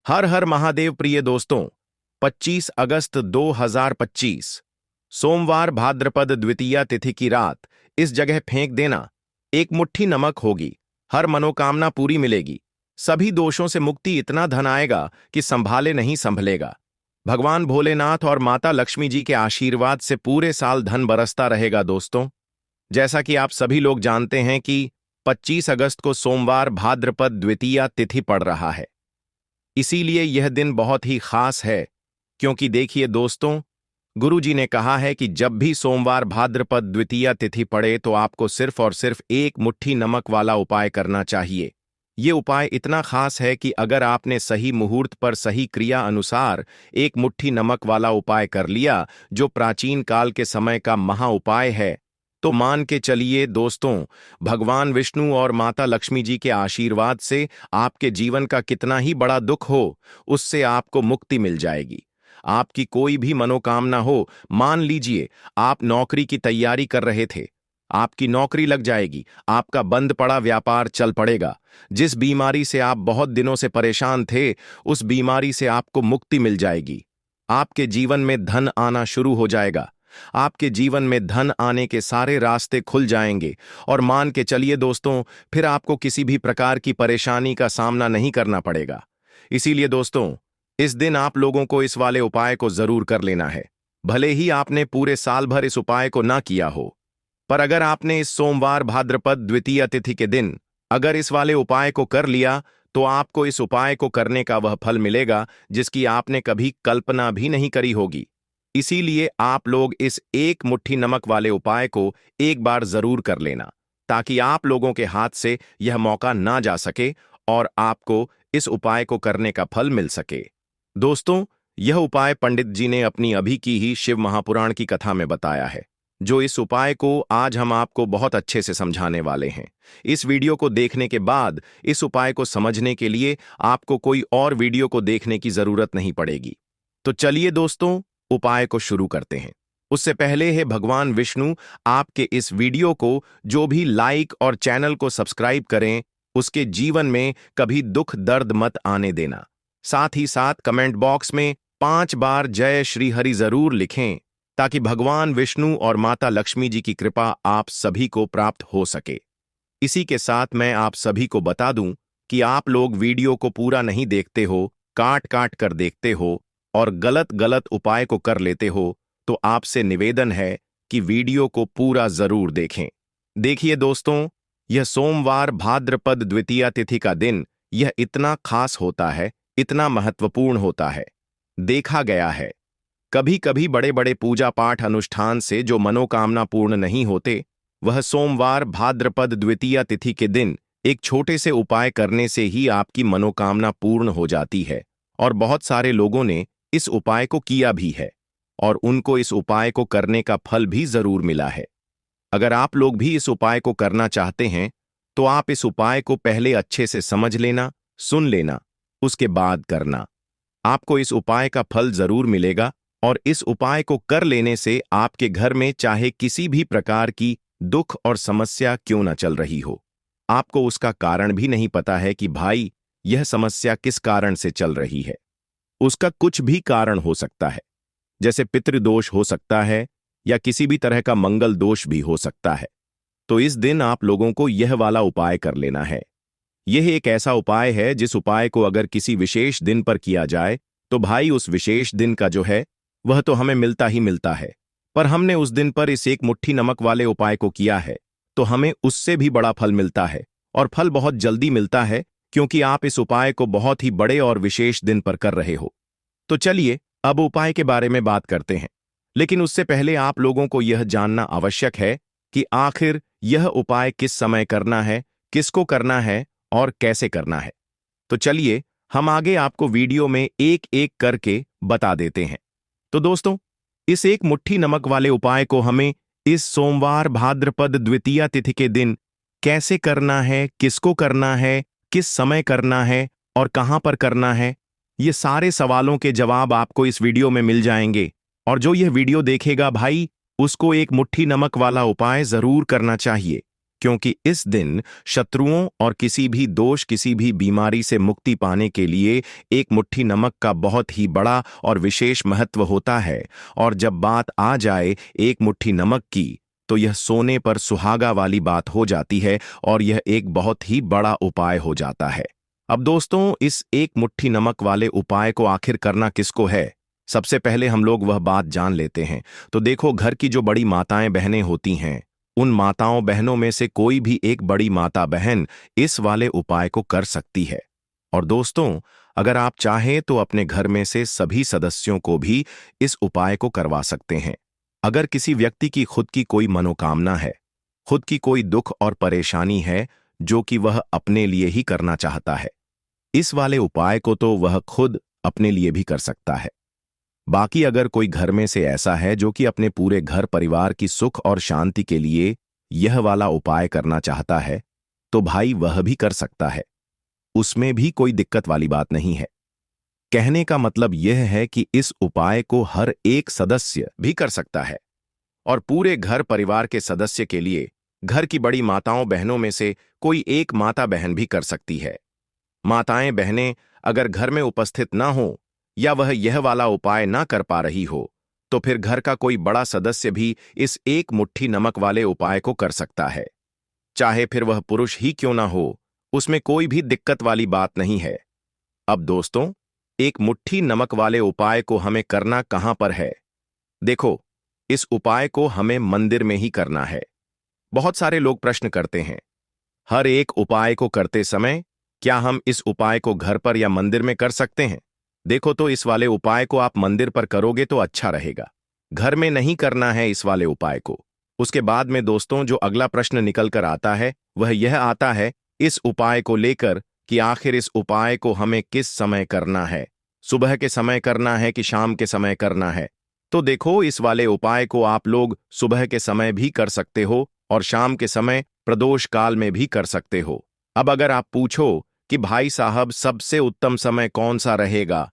हर हर महादेव प्रिय दोस्तों। 25 अगस्त 2025 सोमवार भाद्रपद द्वितीया तिथि की रात इस जगह फेंक देना। एक मुट्ठी नमक होगी, हर मनोकामना पूरी मिलेगी, सभी दोषों से मुक्ति, इतना धन आएगा कि संभाले नहीं संभलेगा। भगवान भोलेनाथ और माता लक्ष्मी जी के आशीर्वाद से पूरे साल धन बरसता रहेगा। दोस्तों, जैसा कि आप सभी लोग जानते हैं कि 25 अगस्त को सोमवार भाद्रपद द्वितीया तिथि पड़ रहा है, इसीलिए यह दिन बहुत ही खास है। क्योंकि देखिए दोस्तों, गुरु जी ने कहा है कि जब भी सोमवार भाद्रपद द्वितीया तिथि पड़े तो आपको सिर्फ और सिर्फ एक मुट्ठी नमक वाला उपाय करना चाहिए। ये उपाय इतना खास है कि अगर आपने सही मुहूर्त पर सही क्रिया अनुसार एक मुट्ठी नमक वाला उपाय कर लिया, जो प्राचीन काल के समय का महा उपाय है, तो मान के चलिए दोस्तों, भगवान विष्णु और माता लक्ष्मी जी के आशीर्वाद से आपके जीवन का कितना ही बड़ा दुख हो, उससे आपको मुक्ति मिल जाएगी। आपकी कोई भी मनोकामना हो, मान लीजिए आप नौकरी की तैयारी कर रहे थे, आपकी नौकरी लग जाएगी, आपका बंद पड़ा व्यापार चल पड़ेगा, जिस बीमारी से आप बहुत दिनों से परेशान थे, उस बीमारी से आपको मुक्ति मिल जाएगी। आपके जीवन में धन आना शुरू हो जाएगा, आपके जीवन में धन आने के सारे रास्ते खुल जाएंगे। और मान के चलिए दोस्तों, फिर आपको किसी भी प्रकार की परेशानी का सामना नहीं करना पड़ेगा। इसीलिए दोस्तों, इस दिन आप लोगों को इस वाले उपाय को जरूर कर लेना है। भले ही आपने पूरे साल भर इस उपाय को ना किया हो, पर अगर आपने इस सोमवार भाद्रपद द्वितीया तिथि के दिन अगर इस वाले उपाय को कर लिया, तो आपको इस उपाय को करने का वह फल मिलेगा जिसकी आपने कभी कल्पना भी नहीं करी होगी। इसीलिए आप लोग इस एक मुट्ठी नमक वाले उपाय को एक बार जरूर कर लेना, ताकि आप लोगों के हाथ से यह मौका ना जा सके और आपको इस उपाय को करने का फल मिल सके। दोस्तों, यह उपाय पंडित जी ने अपनी अभी की ही शिव महापुराण की कथा में बताया है, जो इस उपाय को आज हम आपको बहुत अच्छे से समझाने वाले हैं। इस वीडियो को देखने के बाद इस उपाय को समझने के लिए आपको कोई और वीडियो को देखने की जरूरत नहीं पड़ेगी। तो चलिए दोस्तों, उपाय को शुरू करते हैं। उससे पहले है भगवान विष्णु आपके इस वीडियो को जो भी लाइक और चैनल को सब्सक्राइब करें, उसके जीवन में कभी दुख दर्द मत आने देना। साथ ही साथ कमेंट बॉक्स में 5 बार जय श्री हरि जरूर लिखें, ताकि भगवान विष्णु और माता लक्ष्मी जी की कृपा आप सभी को प्राप्त हो सके। इसी के साथ मैं आप सभी को बता दूं कि आप लोग वीडियो को पूरा नहीं देखते हो, काट काट कर देखते हो और गलत गलत उपाय को कर लेते हो, तो आपसे निवेदन है कि वीडियो को पूरा जरूर देखें। देखिए दोस्तों, यह सोमवार भाद्रपद द्वितीया तिथि का दिन यह इतना खास होता है, इतना महत्वपूर्ण होता है। देखा गया है कभी कभी बड़े बड़े पूजा पाठ अनुष्ठान से जो मनोकामना पूर्ण नहीं होते, वह सोमवार भाद्रपद द्वितीया तिथि के दिन एक छोटे से उपाय करने से ही आपकी मनोकामना पूर्ण हो जाती है। और बहुत सारे लोगों ने इस उपाय को किया भी है और उनको इस उपाय को करने का फल भी जरूर मिला है। अगर आप लोग भी इस उपाय को करना चाहते हैं, तो आप इस उपाय को पहले अच्छे से समझ लेना, सुन लेना, उसके बाद करना। आपको इस उपाय का फल जरूर मिलेगा और इस उपाय को कर लेने से आपके घर में चाहे किसी भी प्रकार की दुख और समस्या क्यों न चल रही हो, आपको उसका कारण भी नहीं पता है कि भाई यह समस्या किस कारण से चल रही है। उसका कुछ भी कारण हो सकता है, जैसे पितृदोष हो सकता है या किसी भी तरह का मंगल दोष भी हो सकता है। तो इस दिन आप लोगों को यह वाला उपाय कर लेना है। यह एक ऐसा उपाय है जिस उपाय को अगर किसी विशेष दिन पर किया जाए, तो भाई उस विशेष दिन का जो है वह तो हमें मिलता ही मिलता है, पर हमने उस दिन पर इस एक मुट्ठी नमक वाले उपाय को किया है, तो हमें उससे भी बड़ा फल मिलता है और फल बहुत जल्दी मिलता है, क्योंकि आप इस उपाय को बहुत ही बड़े और विशेष दिन पर कर रहे हो। तो चलिए अब उपाय के बारे में बात करते हैं, लेकिन उससे पहले आप लोगों को यह जानना आवश्यक है कि आखिर यह उपाय किस समय करना है, किसको करना है और कैसे करना है। तो चलिए हम आगे आपको वीडियो में एक एक करके बता देते हैं। तो दोस्तों, इस एक मुट्ठी नमक वाले उपाय को हमें इस सोमवार भाद्रपद द्वितीया तिथि के दिन कैसे करना है, किसको करना है, किस समय करना है और कहां पर करना है, ये सारे सवालों के जवाब आपको इस वीडियो में मिल जाएंगे। और जो यह वीडियो देखेगा भाई, उसको एक मुट्ठी नमक वाला उपाय जरूर करना चाहिए। क्योंकि इस दिन शत्रुओं और किसी भी दोष, किसी भी बीमारी से मुक्ति पाने के लिए एक मुट्ठी नमक का बहुत ही बड़ा और विशेष महत्व होता है। और जब बात आ जाए एक मुट्ठी नमक की, तो यह सोने पर सुहागा वाली बात हो जाती है और यह एक बहुत ही बड़ा उपाय हो जाता है। अब दोस्तों, इस एक मुट्ठी नमक वाले उपाय को आखिर करना किसको है, सबसे पहले हम लोग वह बात जान लेते हैं। तो देखो, घर की जो बड़ी माताएं बहनें होती हैं, उन माताओं बहनों में से कोई भी एक बड़ी माता बहन इस वाले उपाय को कर सकती है। और दोस्तों, अगर आप चाहें तो अपने घर में से सभी सदस्यों को भी इस उपाय को करवा सकते हैं। अगर किसी व्यक्ति की खुद की कोई मनोकामना है, खुद की कोई दुख और परेशानी है जो कि वह अपने लिए ही करना चाहता है, इस वाले उपाय को तो वह खुद अपने लिए भी कर सकता है। बाकी अगर कोई घर में से ऐसा है जो कि अपने पूरे घर परिवार की सुख और शांति के लिए यह वाला उपाय करना चाहता है, तो भाई वह भी कर सकता है। उसमें भी कोई दिक्कत वाली बात नहीं है। कहने का मतलब यह है कि इस उपाय को हर एक सदस्य भी कर सकता है और पूरे घर परिवार के सदस्य के लिए घर की बड़ी माताओं बहनों में से कोई एक माता बहन भी कर सकती है। माताएं बहनें अगर घर में उपस्थित ना हो या वह यह वाला उपाय ना कर पा रही हो, तो फिर घर का कोई बड़ा सदस्य भी इस एक मुट्ठी नमक वाले उपाय को कर सकता है। चाहे फिर वह पुरुष ही क्यों ना हो, उसमें कोई भी दिक्कत वाली बात नहीं है। अब दोस्तों, एक मुट्ठी नमक वाले उपाय को हमें करना कहां पर है? देखो, इस उपाय को हमें मंदिर में ही करना है। बहुत सारे लोग प्रश्न करते हैं, हर एक उपाय को करते समय क्या हम इस उपाय को घर पर या मंदिर में कर सकते हैं? देखो, तो इस वाले उपाय को आप मंदिर पर करोगे तो अच्छा रहेगा। घर में नहीं करना है इस वाले उपाय को। उसके बाद में दोस्तों, जो अगला प्रश्न निकल कर आता है वह यह आता है इस उपाय को लेकर कि आखिर इस उपाय को हमें किस समय करना है, सुबह के समय करना है कि शाम के समय करना है? तो देखो, इस वाले उपाय को आप लोग सुबह के समय भी कर सकते हो और शाम के समय प्रदोष काल में भी कर सकते हो। अब अगर आप पूछो कि भाई साहब सबसे उत्तम समय कौन सा रहेगा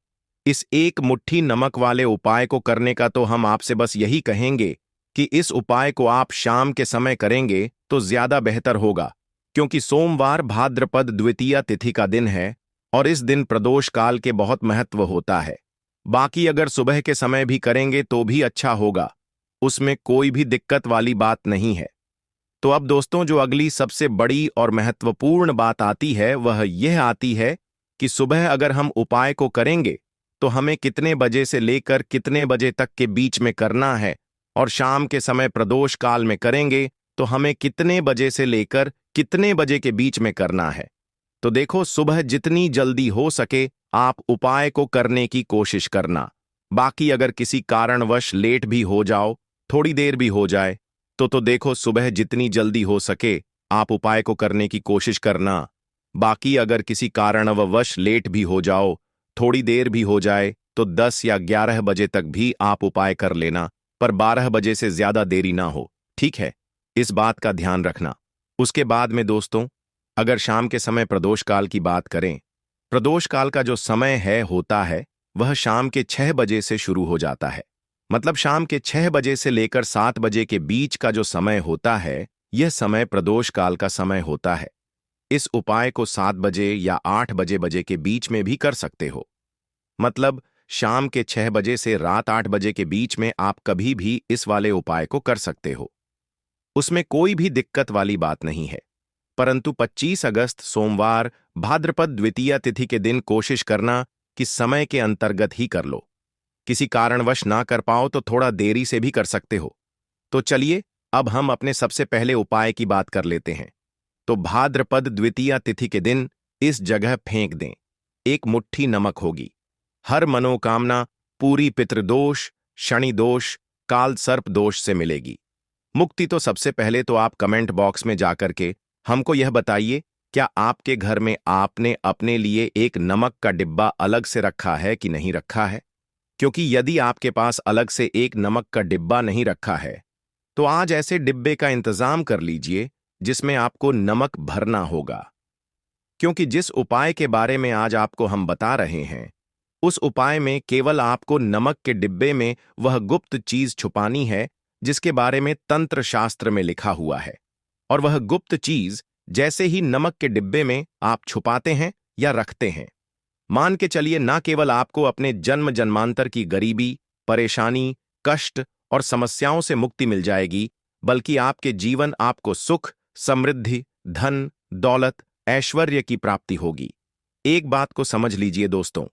इस एक मुट्ठी नमक वाले उपाय को करने का, तो हम आपसे बस यही कहेंगे कि इस उपाय को आप शाम के समय करेंगे तो ज्यादा बेहतर होगा, क्योंकि सोमवार भाद्रपद द्वितीया तिथि का दिन है और इस दिन प्रदोष काल के बहुत महत्व होता है। बाकी अगर सुबह के समय भी करेंगे तो भी अच्छा होगा, उसमें कोई भी दिक्कत वाली बात नहीं है। तो अब दोस्तों, जो अगली सबसे बड़ी और महत्वपूर्ण बात आती है वह यह आती है कि सुबह अगर हम उपाय को करेंगे तो हमें कितने बजे से लेकर कितने बजे तक के बीच में करना है, और शाम के समय प्रदोष काल में करेंगे तो हमें कितने बजे से लेकर कितने बजे के बीच में करना है। तो देखो, सुबह जितनी जल्दी हो सके आप उपाय को करने की कोशिश करना। बाकी अगर किसी कारणवश लेट भी हो जाओ, थोड़ी देर भी हो जाए, तो देखो, सुबह जितनी जल्दी हो सके आप उपाय को करने की कोशिश करना। बाकी अगर किसी कारणवश लेट भी हो जाओ, थोड़ी देर भी हो जाए, तो 10 या 11 बजे तक भी आप उपाय कर लेना, पर 12 बजे से ज्यादा देरी ना हो, ठीक है? इस बात का ध्यान रखना। उसके बाद में दोस्तों, अगर शाम के समय प्रदोष काल की बात करें, प्रदोष काल का जो समय है होता है वह शाम के 6 बजे से शुरू हो जाता है। मतलब शाम के 6 बजे से लेकर 7 बजे के बीच का जो समय होता है, यह समय प्रदोष काल का समय होता है। इस उपाय को 7 बजे या 8 बजे के बीच में भी कर सकते हो। मतलब शाम के 6 बजे से रात 8 बजे के बीच में आप कभी भी इस वाले उपाय को कर सकते हो, उसमें कोई भी दिक्कत वाली बात नहीं है। परंतु 25 अगस्त सोमवार भाद्रपद द्वितीया तिथि के दिन कोशिश करना कि समय के अंतर्गत ही कर लो। किसी कारणवश ना कर पाओ तो थोड़ा देरी से भी कर सकते हो। तो चलिए, अब हम अपने सबसे पहले उपाय की बात कर लेते हैं। तो भाद्रपद द्वितीया तिथि के दिन इस जगह फेंक दें, एक मुट्ठी नमक होगी। हर मनोकामना पूरी पितृदोष, शनि दोष, काल सर्प दोष से मिलेगी मुक्ति। तो सबसे पहले तो आप कमेंट बॉक्स में जाकर के हमको यह बताइए, क्या आपके घर में आपने अपने लिए एक नमक का डिब्बा अलग से रखा है कि नहीं रखा है? क्योंकि यदि आपके पास अलग से एक नमक का डिब्बा नहीं रखा है, तो आज ऐसे डिब्बे का इंतजाम कर लीजिए जिसमें आपको नमक भरना होगा। क्योंकि जिस उपाय के बारे में आज आपको हम बता रहे हैं, उस उपाय में केवल आपको नमक के डिब्बे में वह गुप्त चीज छुपानी है जिसके बारे में तंत्र शास्त्र में लिखा हुआ है। और वह गुप्त चीज जैसे ही नमक के डिब्बे में आप छुपाते हैं या रखते हैं, मान के चलिए ना केवल आपको अपने जन्म जन्मांतर की गरीबी, परेशानी, कष्ट और समस्याओं से मुक्ति मिल जाएगी, बल्कि आपके जीवन आपको सुख, समृद्धि, धन, दौलत, ऐश्वर्य की प्राप्ति होगी। एक बात को समझ लीजिए दोस्तों,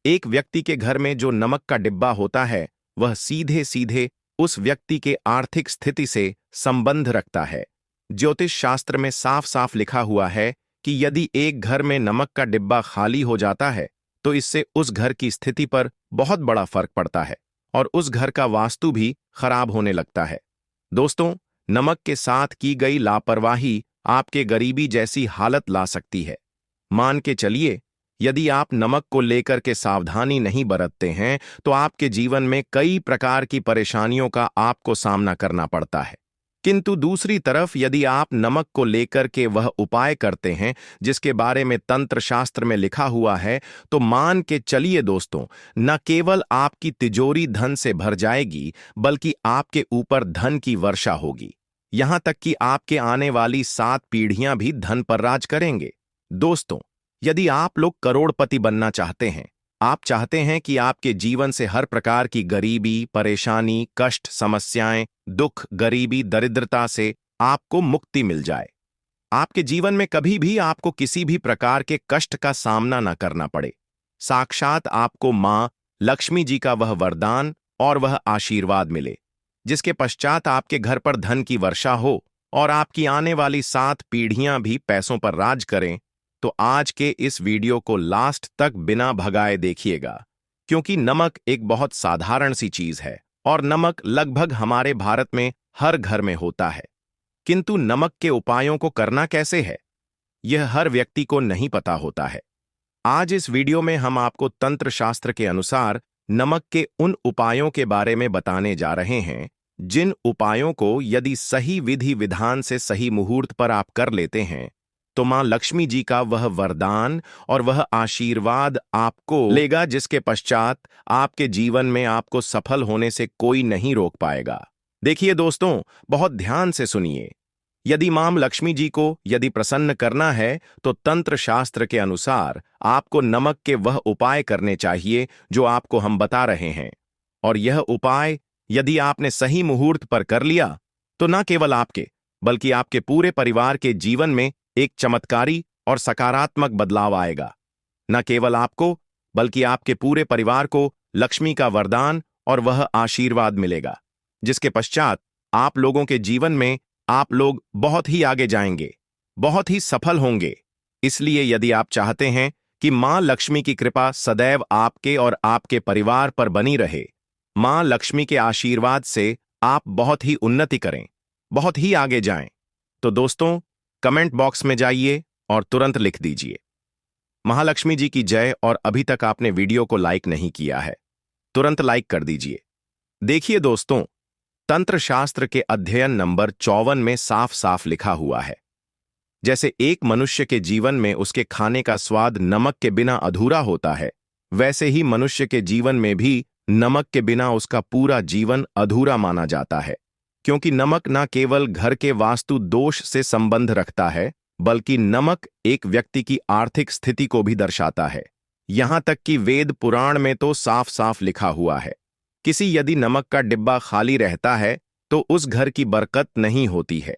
एक व्यक्ति के घर में जो नमक का डिब्बा होता है वह सीधे सीधे उस व्यक्ति के आर्थिक स्थिति से संबंध रखता है। ज्योतिष शास्त्र में साफ साफ लिखा हुआ है कि यदि एक घर में नमक का डिब्बा खाली हो जाता है तो इससे उस घर की स्थिति पर बहुत बड़ा फर्क पड़ता है और उस घर का वास्तु भी खराब होने लगता है। दोस्तों, नमक के साथ की गई लापरवाही आपके गरीबी जैसी हालत ला सकती है। मान के चलिए, यदि आप नमक को लेकर के सावधानी नहीं बरतते हैं तो आपके जीवन में कई प्रकार की परेशानियों का आपको सामना करना पड़ता है। किंतु दूसरी तरफ यदि आप नमक को लेकर के वह उपाय करते हैं जिसके बारे में तंत्र शास्त्र में लिखा हुआ है, तो मान के चलिए दोस्तों, न केवल आपकी तिजोरी धन से भर जाएगी बल्कि आपके ऊपर धन की वर्षा होगी। यहां तक कि आपके आने वाली 7 पीढ़ियां भी धन पर राज करेंगे। दोस्तों, यदि आप लोग करोड़पति बनना चाहते हैं, आप चाहते हैं कि आपके जीवन से हर प्रकार की गरीबी, परेशानी, कष्ट, समस्याएं, दुख, गरीबी, दरिद्रता से आपको मुक्ति मिल जाए, आपके जीवन में कभी भी आपको किसी भी प्रकार के कष्ट का सामना न करना पड़े, साक्षात आपको मां लक्ष्मी जी का वह वरदान और वह आशीर्वाद मिले, जिसके पश्चात आपके घर पर धन की वर्षा हो और आपकी आने वाली 7 पीढ़ियां भी पैसों पर राज करें, तो आज के इस वीडियो को लास्ट तक बिना भगाए देखिएगा, क्योंकि नमक एक बहुत साधारण सी चीज है और नमक लगभग हमारे भारत में हर घर में होता है। किंतु नमक के उपायों को करना कैसे है, यह हर व्यक्ति को नहीं पता होता है। आज इस वीडियो में हम आपको तंत्र शास्त्र के अनुसार नमक के उन उपायों के बारे में बताने जा रहे हैं जिन उपायों को यदि सही विधि विधान से सही मुहूर्त पर आप कर लेते हैं तो मां लक्ष्मी जी का वह वरदान और वह आशीर्वाद आपको लेगा, जिसके पश्चात आपके जीवन में आपको सफल होने से कोई नहीं रोक पाएगा। देखिए दोस्तों, बहुत ध्यान से सुनिए। यदि मां लक्ष्मी जी को यदि प्रसन्न करना है तो तंत्र शास्त्र के अनुसार आपको नमक के वह उपाय करने चाहिए जो आपको हम बता रहे हैं, और यह उपाय यदि आपने सही मुहूर्त पर कर लिया तो न केवल आपके बल्कि आपके पूरे परिवार के जीवन में एक चमत्कारी और सकारात्मक बदलाव आएगा। न केवल आपको बल्कि आपके पूरे परिवार को लक्ष्मी का वरदान और वह आशीर्वाद मिलेगा, जिसके पश्चात आप लोगों के जीवन में आप लोग बहुत ही आगे जाएंगे, बहुत ही सफल होंगे। इसलिए यदि आप चाहते हैं कि मां लक्ष्मी की कृपा सदैव आपके और आपके परिवार पर बनी रहे, मां लक्ष्मी के आशीर्वाद से आप बहुत ही उन्नति करें, बहुत ही आगे जाएं, तो दोस्तों कमेंट बॉक्स में जाइए और तुरंत लिख दीजिए महालक्ष्मी जी की जय। और अभी तक आपने वीडियो को लाइक नहीं किया है, तुरंत लाइक कर दीजिए। देखिए दोस्तों, तंत्र शास्त्र के अध्ययन नंबर 54 में साफ साफ लिखा हुआ है, जैसे एक मनुष्य के जीवन में उसके खाने का स्वाद नमक के बिना अधूरा होता है, वैसे ही मनुष्य के जीवन में भी नमक के बिना उसका पूरा जीवन अधूरा माना जाता है। क्योंकि नमक न केवल घर के वास्तु दोष से संबंध रखता है, बल्कि नमक एक व्यक्ति की आर्थिक स्थिति को भी दर्शाता है। यहां तक कि वेद पुराण में तो साफ साफ लिखा हुआ है, किसी यदि नमक का डिब्बा खाली रहता है तो उस घर की बरकत नहीं होती है,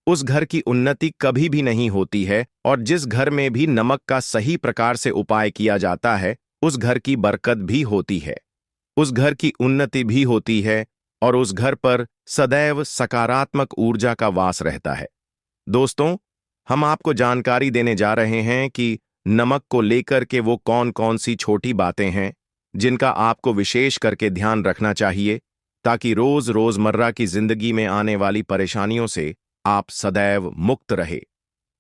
उस घर की उन्नति कभी भी नहीं होती है, और जिस घर में भी नमक का सही प्रकार से उपाय किया जाता है उस घर की बरकत भी होती है, उस घर की उन्नति भी होती है और उस घर पर सदैव सकारात्मक ऊर्जा का वास रहता है। दोस्तों, हम आपको जानकारी देने जा रहे हैं कि नमक को लेकर के वो कौन कौन सी छोटी बातें हैं जिनका आपको विशेष करके ध्यान रखना चाहिए, ताकि रोजमर्रा की जिंदगी में आने वाली परेशानियों से आप सदैव मुक्त रहे।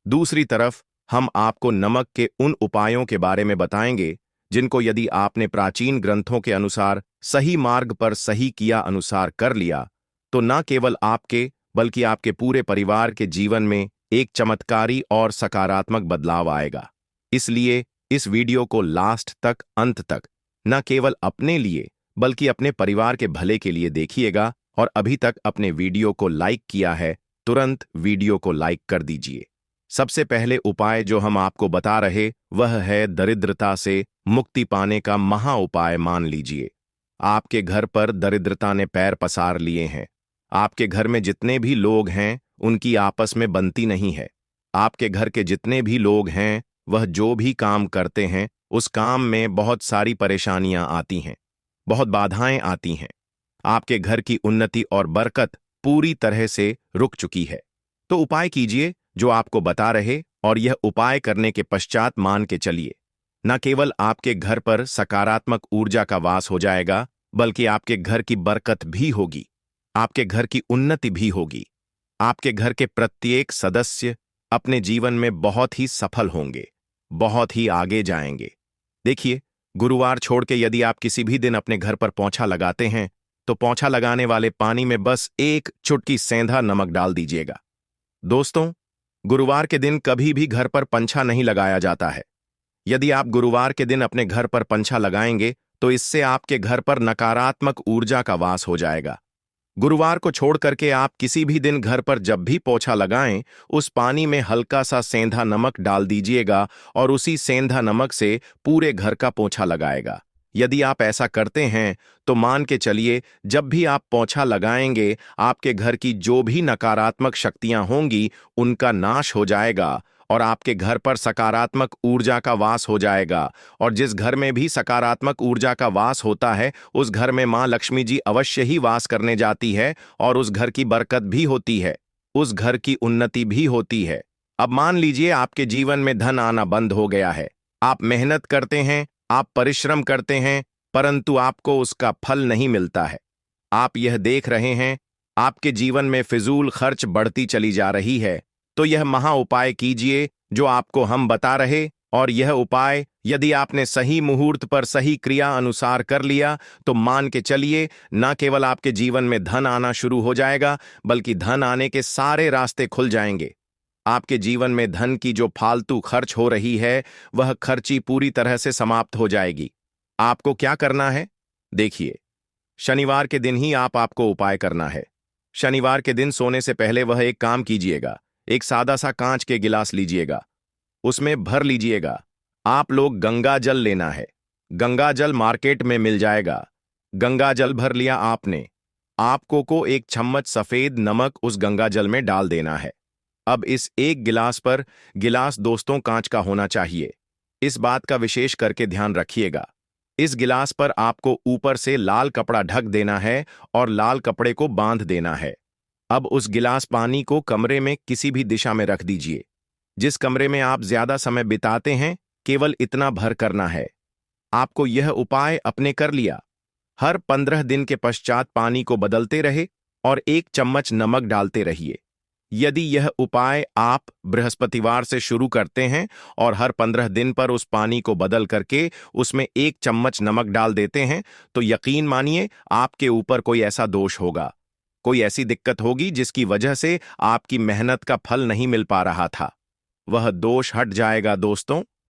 दूसरी तरफ हम आपको नमक के उन उपायों के बारे में बताएंगे जिनको यदि आपने प्राचीन ग्रंथों के अनुसार सही मार्ग पर सही किया अनुसार कर लिया तो न केवल आपके बल्कि आपके पूरे परिवार के जीवन में एक चमत्कारी और सकारात्मक बदलाव आएगा। इसलिए इस वीडियो को लास्ट तक, अंत तक न केवल अपने लिए बल्कि अपने परिवार के भले के लिए देखिएगा, और अभी तक अपने वीडियो को लाइक किया है तुरंत वीडियो को लाइक कर दीजिए। सबसे पहले उपाय जो हम आपको बता रहे वह है दरिद्रता से मुक्ति पाने का महा उपाय। मान लीजिए आपके घर पर दरिद्रता ने पैर पसार लिए हैं। आपके घर में जितने भी लोग हैं उनकी आपस में बनती नहीं है। आपके घर के जितने भी लोग हैं वह जो भी काम करते हैं उस काम में बहुत सारी परेशानियां आती हैं, बहुत बाधाएं आती हैं। आपके घर की उन्नति और बरकत पूरी तरह से रुक चुकी है। तो उपाय कीजिए जो आपको बता रहे, और यह उपाय करने के पश्चात मान के चलिए न केवल आपके घर पर सकारात्मक ऊर्जा का वास हो जाएगा, बल्कि आपके घर की बरकत भी होगी, आपके घर की उन्नति भी होगी। आपके घर के प्रत्येक सदस्य अपने जीवन में बहुत ही सफल होंगे, बहुत ही आगे जाएंगे। देखिए, गुरुवार छोड़ के यदि आप किसी भी दिन अपने घर पर पोंछा लगाते हैं तो पोंछा लगाने वाले पानी में बस एक चुटकी सेंधा नमक डाल दीजिएगा। दोस्तों, गुरुवार के दिन कभी भी घर पर पंछा नहीं लगाया जाता है। यदि आप गुरुवार के दिन अपने घर पर पंछा लगाएंगे तो इससे आपके घर पर नकारात्मक ऊर्जा का वास हो जाएगा। गुरुवार को छोड़ करके आप किसी भी दिन घर पर जब भी पोछा लगाएं, उस पानी में हल्का सा सेंधा नमक डाल दीजिएगा और उसी सेंधा नमक से पूरे घर का पोछा लगाएगा। यदि आप ऐसा करते हैं तो मान के चलिए जब भी आप पोछा लगाएंगे आपके घर की जो भी नकारात्मक शक्तियां होंगी उनका नाश हो जाएगा और आपके घर पर सकारात्मक ऊर्जा का वास हो जाएगा। और जिस घर में भी सकारात्मक ऊर्जा का वास होता है उस घर में मां लक्ष्मी जी अवश्य ही वास करने जाती है और उस घर की बरकत भी होती है, उस घर की उन्नति भी होती है। अब मान लीजिए आपके जीवन में धन आना बंद हो गया है। आप मेहनत करते हैं, आप परिश्रम करते हैं, परंतु आपको उसका फल नहीं मिलता है। आप यह देख रहे हैं आपके जीवन में फिजूल खर्च बढ़ती चली जा रही है। तो यह महा उपाय कीजिए जो आपको हम बता रहे, और यह उपाय यदि आपने सही मुहूर्त पर सही क्रिया अनुसार कर लिया तो मान के चलिए न केवल आपके जीवन में धन आना शुरू हो जाएगा, बल्कि धन आने के सारे रास्ते खुल जाएंगे। आपके जीवन में धन की जो फालतू खर्च हो रही है वह खर्ची पूरी तरह से समाप्त हो जाएगी। आपको क्या करना है? देखिए, शनिवार के दिन ही आपको उपाय करना है। शनिवार के दिन सोने से पहले वह एक काम कीजिएगा। एक सादा सा कांच के गिलास लीजिएगा, उसमें भर लीजिएगा। आप लोग गंगा जल लेना है। गंगा जल मार्केट में मिल जाएगा। गंगा जल भर लिया आपने, आपको एक चम्मच सफेद नमक उस गंगा जल में डाल देना है। अब इस एक गिलास पर, गिलास दोस्तों कांच का होना चाहिए, इस बात का विशेष करके ध्यान रखिएगा। इस गिलास पर आपको ऊपर से लाल कपड़ा ढक देना है और लाल कपड़े को बांध देना है। अब उस गिलास पानी को कमरे में किसी भी दिशा में रख दीजिए। जिस कमरे में आप ज्यादा समय बिताते हैं केवल इतना भर करना है। आपको यह उपाय अपने कर लिया। हर 15 दिन के पश्चात पानी को बदलते रहे और 1 चम्मच नमक डालते रहिए। यदि यह उपाय आप बृहस्पतिवार से शुरू करते हैं और हर 15 दिन पर उस पानी को बदल करके उसमें 1 चम्मच नमक डाल देते हैं तो यकीन मानिए आपके ऊपर कोई ऐसा दोष होगा, कोई ऐसी दिक्कत होगी जिसकी वजह से आपकी मेहनत का फल नहीं मिल पा रहा था, वह दोष हट जाएगा दोस्तों।